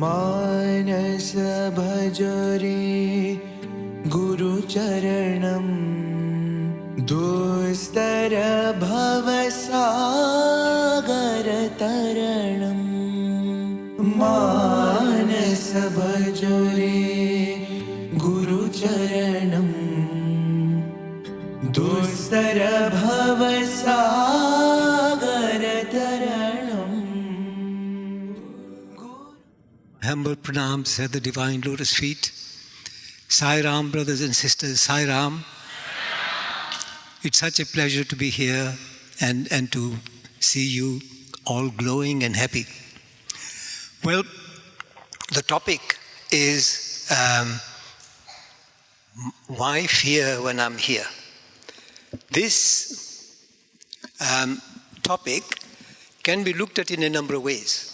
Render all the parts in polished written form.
Manas भजरे गुरुचरणं दुस्तर भवसागरतरणं Manas भजरे गुरुचरणं दुस्तर भवसागरतरणं. Humble pranams at the Divine Lotus feet. Sai Ram, brothers and sisters, Sai Ram. It's such a pleasure to be here and to see you all glowing and happy. Well, the topic is why fear when I'm here? This topic can be looked at in a number of ways.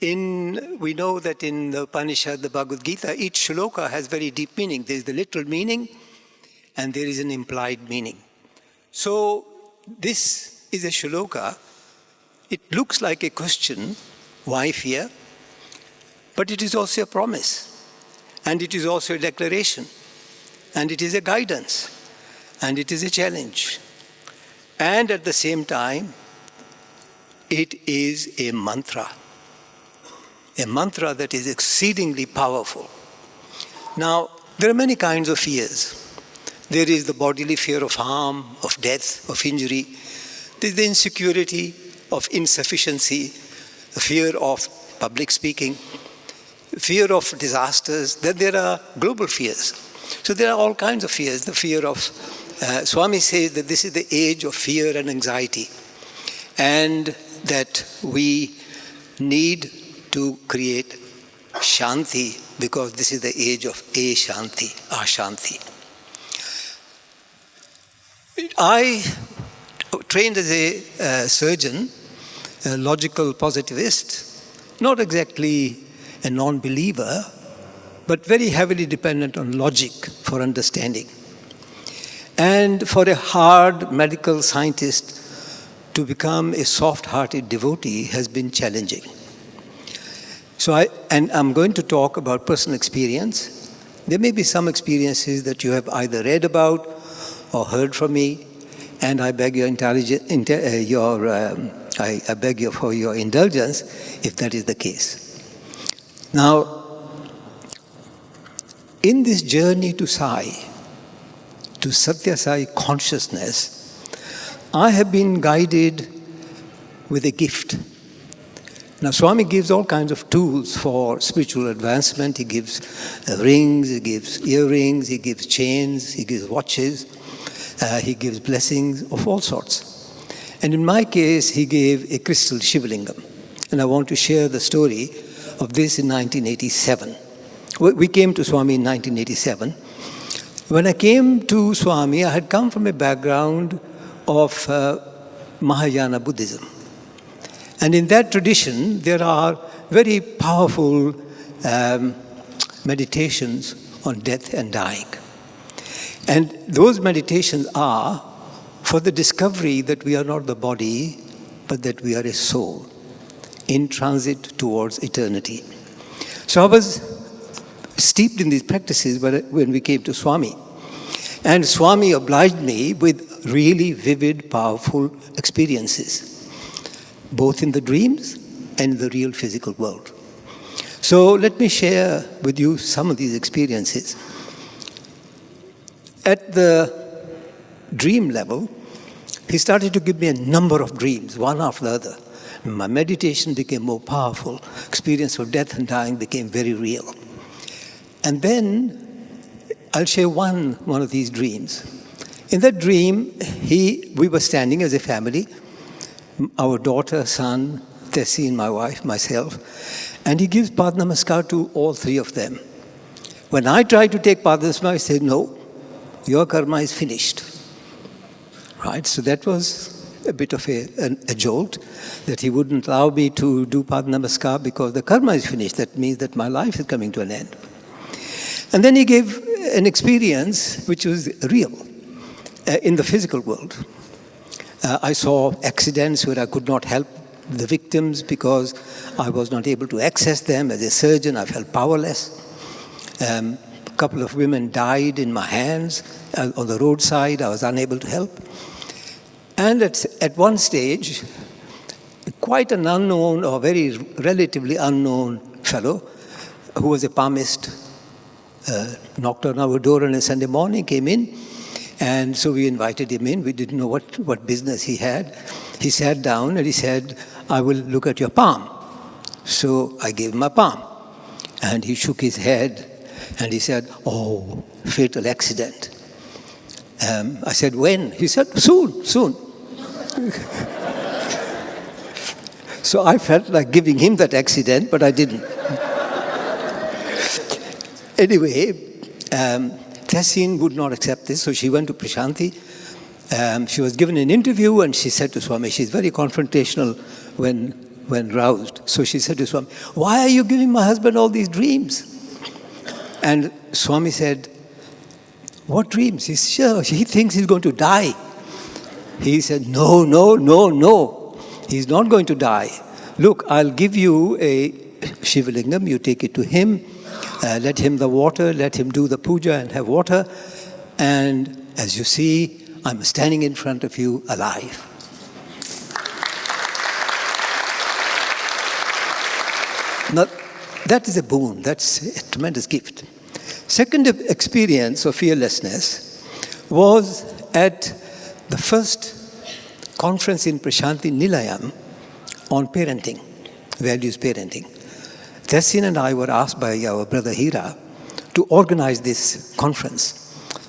We know that in the Upanishad, the Bhagavad Gita, each shloka has very deep meaning. There is the literal meaning and there is an implied meaning. So this is a shloka. It looks like a question, why fear? But it is also a promise, and it is also a declaration, and it is a guidance, and it is a challenge. And at the same time, it is a mantra that is exceedingly powerful. Now, there are many kinds of fears. There is the bodily fear of harm, of death, of injury. There is the insecurity of insufficiency, the fear of public speaking, fear of disasters. Then there are global fears. So there are all kinds of fears. The fear of, Swami says that this is the age of fear and anxiety, and that we need to create Shanti, because this is the age of Ashanti. I trained as a surgeon, a logical positivist, not exactly a non-believer, but very heavily dependent on logic for understanding. And for a hard medical scientist to become a soft-hearted devotee has been challenging. So I'm going to talk about personal experience. There may be some experiences that you have either read about or heard from me, and I beg I beg you for your indulgence if that is the case. Now, in this journey to Sai, to Satya Sai consciousness, I have been guided with a gift. Now, Swami gives all kinds of tools for spiritual advancement. He gives rings, he gives earrings, he gives chains, he gives watches, he gives blessings of all sorts. And in my case, he gave a crystal Shivlingam. And I want to share the story of this in 1987. We came to Swami in 1987. When I came to Swami, I had come from a background of Mahayana Buddhism. And in that tradition, there are very powerful meditations on death and dying. And those meditations are for the discovery that we are not the body, but that we are a soul in transit towards eternity. So I was steeped in these practices when we came to Swami. And Swami obliged me with really vivid, powerful experiences, both in the dreams and in the real physical world. So let me share with you some of these experiences. At the dream level, he started to give me a number of dreams, one after the other. My meditation became more powerful. Experience of death and dying became very real. And then I'll share one of these dreams. In that dream, we were standing as a family, our daughter, son, Tessie, and my wife, myself, and he gives Pad Namaskar to all three of them. When I tried to take Pad Namaskar, he said, no, your karma is finished. Right? So that was a bit of a jolt, that he wouldn't allow me to do Pad Namaskar because the karma is finished. That means that my life is coming to an end. And then he gave an experience which was real in the physical world. I saw accidents where I could not help the victims because I was not able to access them. As a surgeon, I felt powerless. A couple of women died in my hands on the roadside. I was unable to help. And at one stage, quite an unknown or very relatively unknown fellow who was a palmist knocked on our door on a Sunday morning, came in, and so we invited him in. We didn't know what business he had. He sat down and he said, "I will look at your palm." So I gave him my palm, and he shook his head and he said, "Oh, fatal accident." I said, "When?" He said, "Soon, soon." So I felt like giving him that accident, but I didn't. Anyway, Tehseen would not accept this, so she went to Prashanthi. She was given an interview, and she said to Swami, she's very confrontational when roused. So she said to Swami, "Why are you giving my husband all these dreams?" And Swami said, "What dreams?" He said, "Sure, he thinks he's going to die." He said, "No, no, no, no. He's not going to die. Look, I'll give you a Shivalingam, you take it to him, let him the water, let him do the puja and have water, and as you see, I'm standing in front of you alive." Now, that is a boon, that's a tremendous gift. Second experience of fearlessness was at the first conference in Prashanthi Nilayam on parenting, values parenting. Tehseen and I were asked by our brother Hira to organize this conference.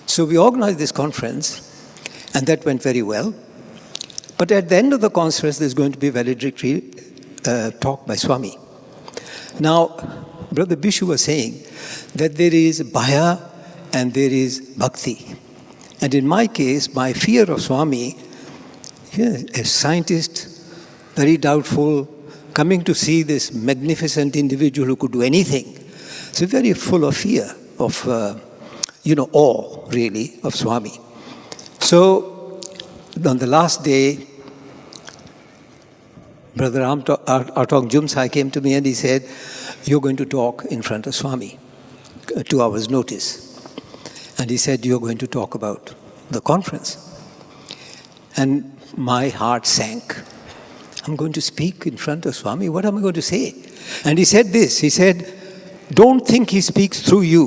So we organized this conference, and that went very well. But at the end of the conference, there's going to be a valedictory talk by Swami. Now, Brother Bishu was saying that there is Bhaya and there is Bhakti. And in my case, my fear of Swami, a scientist, very doubtful, coming to see this magnificent individual who could do anything. So very full of fear, of, awe, really, of Swami. So on the last day, Brother Artong Jumsai came to me and he said, "You're going to talk in front of Swami, 2 hours notice." And he said, "You're going to talk about the conference." And my heart sank. I'm going to speak in front of Swami. What am I going to say? And he said this. He said, "Don't think he speaks through you."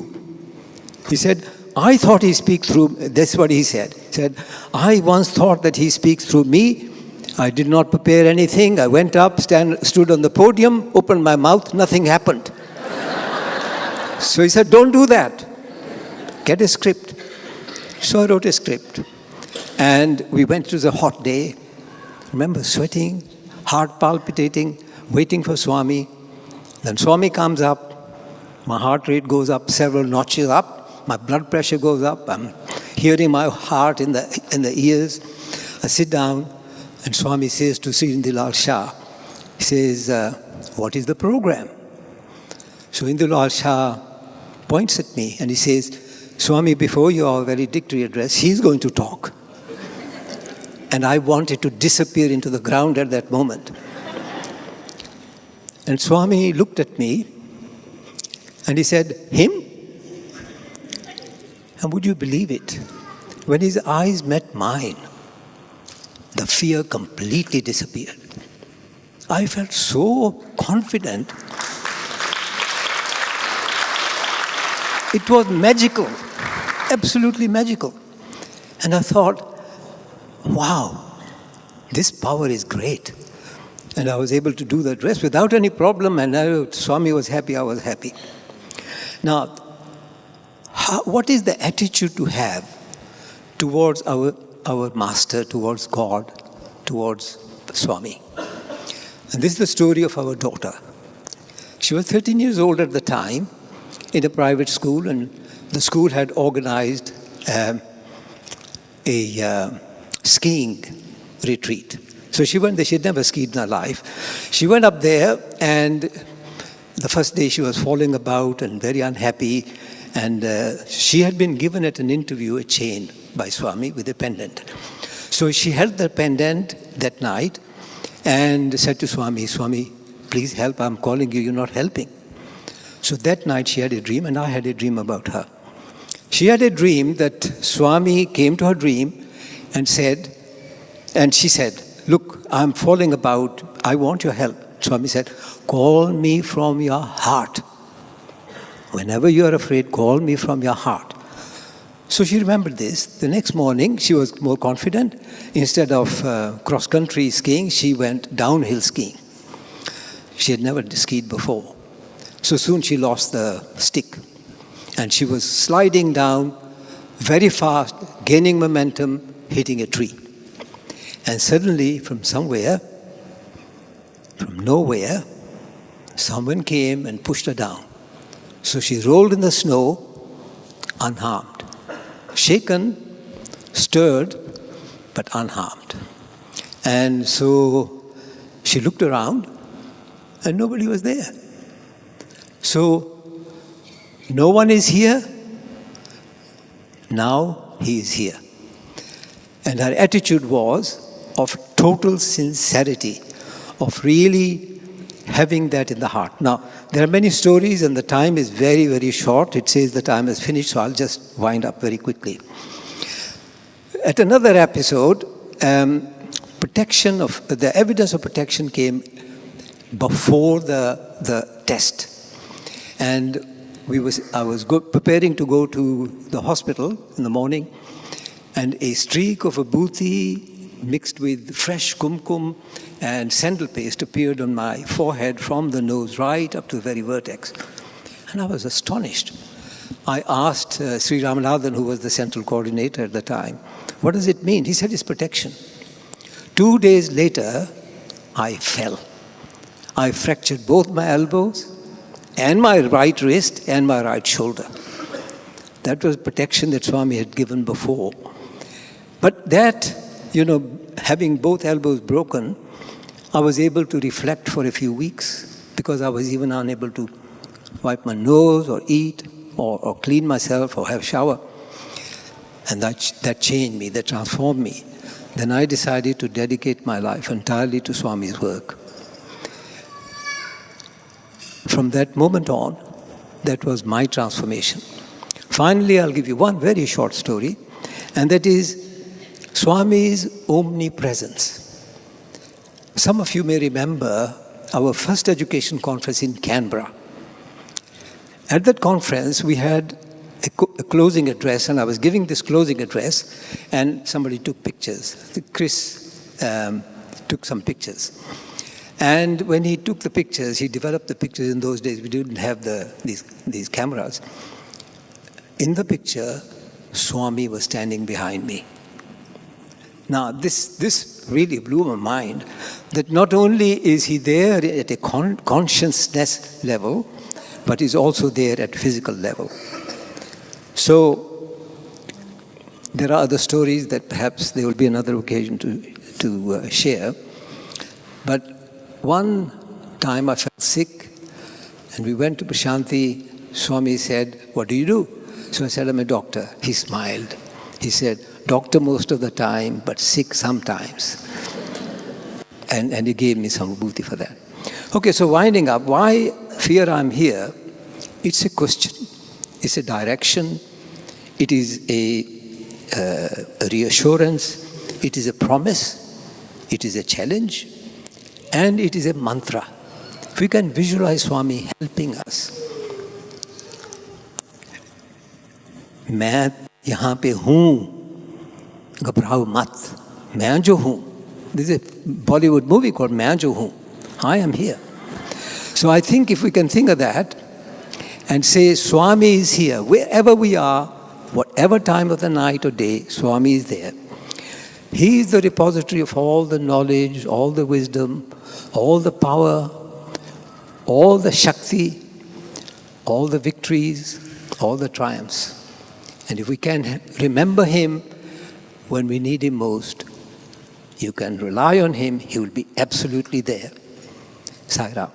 He said, "I thought he speaks through," that's what he said. He said, "I once thought that he speaks through me. I did not prepare anything. I went up, stood on the podium, opened my mouth, nothing happened." So he said, "Don't do that. Get a script." So I wrote a script. And we went to the hot day. Remember, sweating, heart palpitating, waiting for Swami. Then Swami comes up. My heart rate goes up several notches up. My blood pressure goes up. I'm hearing my heart in the ears. I sit down, and Swami says to Sri Indulal Shah, he says, "What is the program?" So Indulal Shah points at me and he says, "Swami, before your valedictory address, he's going to talk." And I wanted to disappear into the ground at that moment. And Swami looked at me and he said, "Him?" And would you believe it? When his eyes met mine, the fear completely disappeared. I felt so confident. It was magical, absolutely magical. And I thought, wow, this power is great. And I was able to do the address without any problem, and Swami was happy, I was happy. Now, what is the attitude to have towards our master, towards God, towards Swami? And this is the story of our daughter. She was 13 years old at the time in a private school, and the school had organized a skiing retreat. So she went there. She had never skied in her life. She went up there, and the first day she was falling about and very unhappy. And she had been given at an interview a chain by Swami with a pendant. So she held the pendant that night, and said to Swami, Swami, please help, I'm calling you, you're not helping. So that night she had a dream, and I had a dream about her. She had a dream that Swami came to her dream and she said, look, I'm falling about, I want your help. Swami said, call me from your heart. Whenever you are afraid, call me from your heart. So she remembered this. The next morning, she was more confident. Instead of cross-country skiing, she went downhill skiing. She had never skied before. So soon she lost the stick. And she was sliding down very fast, gaining momentum, hitting a tree. And suddenly, from somewhere, from nowhere, someone came and pushed her down. So she rolled in the snow, unharmed. Shaken, stirred, but unharmed. And so she looked around, and nobody was there. So, no one is here. Now he is here. And her attitude was of total sincerity, of really having that in the heart. Now, there are many stories, and the time is very, very short. It says the time is finished, so I'll just wind up very quickly. At another episode, the evidence of protection came before the test. And I was preparing to go to the hospital in the morning, and a streak of vibhuti mixed with fresh kumkum and sandal paste appeared on my forehead from the nose right up to the very vertex. And I was astonished. I asked Sri Ramanathan, who was the central coordinator at the time, what does it mean? He said, it's protection. 2 days later, I fell. I fractured both my elbows and my right wrist and my right shoulder. That was protection that Swami had given before. But that, having both elbows broken, I was able to reflect for a few weeks because I was even unable to wipe my nose or eat or clean myself or have a shower. And that changed me, that transformed me. Then I decided to dedicate my life entirely to Swami's work. From that moment on, that was my transformation. Finally, I'll give you one very short story, and that is Swami's omnipresence. Some of you may remember our first education conference in Canberra. At that conference, we had a closing address, and I was giving this closing address, and somebody took pictures. Chris took some pictures. And when he took the pictures, he developed the pictures. In those days, we didn't have these cameras. In the picture, Swami was standing behind me. Now, this really blew my mind, that not only is he there at a consciousness level, but he's also there at physical level. So, there are other stories that perhaps there will be another occasion to share. But one time I felt sick, and we went to Prashanti. Swami said, what do you do? So I said, I'm a doctor. He smiled. He said, doctor most of the time, but sick sometimes. And he gave me some vibhuti for that. Okay, so winding up, why fear I'm here? It's a question. It's a direction. It is a reassurance. It is a promise. It is a challenge. And it is a mantra. If we can visualize Swami helping us. मैं यहाँ पे हूँ, घबराओ मत, मैं जो हूँ. This is a Bollywood movie called मैं जो हूँ. I am here. So I think if we can think of that and say Swami is here, wherever we are, whatever time of the night or day, Swami is there. He is the repository of all the knowledge, all the wisdom, all the power, all the Shakti, all the victories, all the triumphs. And if we can remember Him when we need Him most, you can rely on Him, He will be absolutely there. Sai Ram.